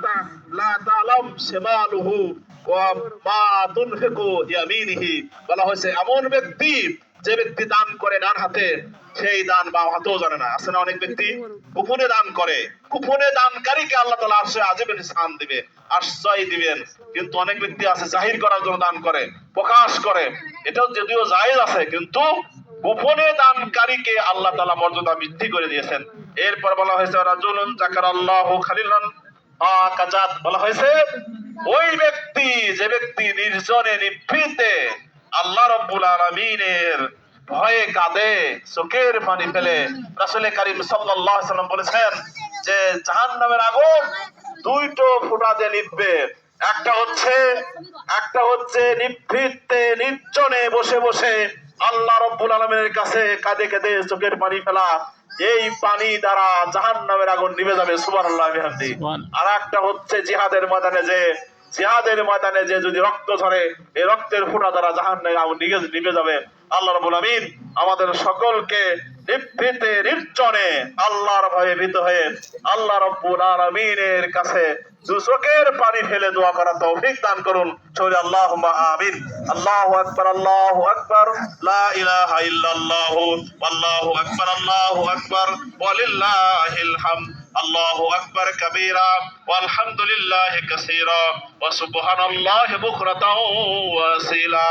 হাত্তা লা তা'লাম শিমালুহু ওয়া মা তুনফিকু ইয়ামিনিহি। বলা হয়েছে এমন ব্যক্তি যে ব্যক্তি দান করে ডান হাতে, সেই দান বাম হাতেও জানে না। আছে না অনেক ব্যক্তি গোপনে দান করে, গোপনে দানকারীকে আল্লাহ তাআলা আরশে আজিমের স্থান দিবে, আশ্রয় দিবেন। কিন্তু অনেক ব্যক্তি আছে জাহির করার জন্য দান করে, প্রকাশ করে, এটাও যদিও জায়েজ আছে, কিন্তু গোপনে দানকারীকে আল্লাহ তাআলা মর্যাদা বৃদ্ধি করে দিয়েছেন। এরপর বলা হয়েছে রাজুলুন যাকারাল্লাহু খালিলান কাজাত। বলা হয়েছে ওই ব্যক্তি, যে ব্যক্তি নির্জনে নিভৃতে আল্লাহ রাব্বুল আলামিনের ভয়ে কাঁদে, চোখের পানি ফেলে। রাসূল কারীম সাল্লাল্লাহু আলাইহি ওয়াসাল্লাম বলেছেন যে জাহান্নামের আগুন দুইটো ফোঁটা দিয়ে নিভবে। একটা হচ্ছে নিভৃতে নির্জনে বসে বসে আল্লাহ রাব্বুল আলামিনের কাছে কাঁদে কাঁদে চোখের পানি ফেলা, এই পানি দ্বারা জাহান্নামের আগুন নিভে যাবে। সুবহানাল্লাহ বিহামদি। আর একটা হচ্ছে জিহাদের ময়দানে যে যদি রক্ত ঝরে, এই রক্তের ফোঁটা দ্বারা জাহান্নামের আগুন নিভে যাবে। আল্লাহ রাব্বুল আমিন আমাদের সকলকে নিভৃতে নির্জনে আল্লাহর ভয়ে ভীত হয়ে আল্লাহ রাব্বুল আলামিনের কাছে চোখের পানি ফেলে দোয়া করার তৌফিক দান করুন। সবাই আল্লাহুম্মা আমিন। আল্লাহু আকবার, আল্লাহু আকবার, লা ইলাহা ইল্লাল্লাহু আল্লাহু আকবার ওয়ালিল্লাহিল হামদ। আল্লাহু আকবার কাবীরা ওয়ালহামদুলিল্লাহি কাসীরা ওয়া সুবহানাল্লাহি বুকরাতাও ওয়া আসীলা।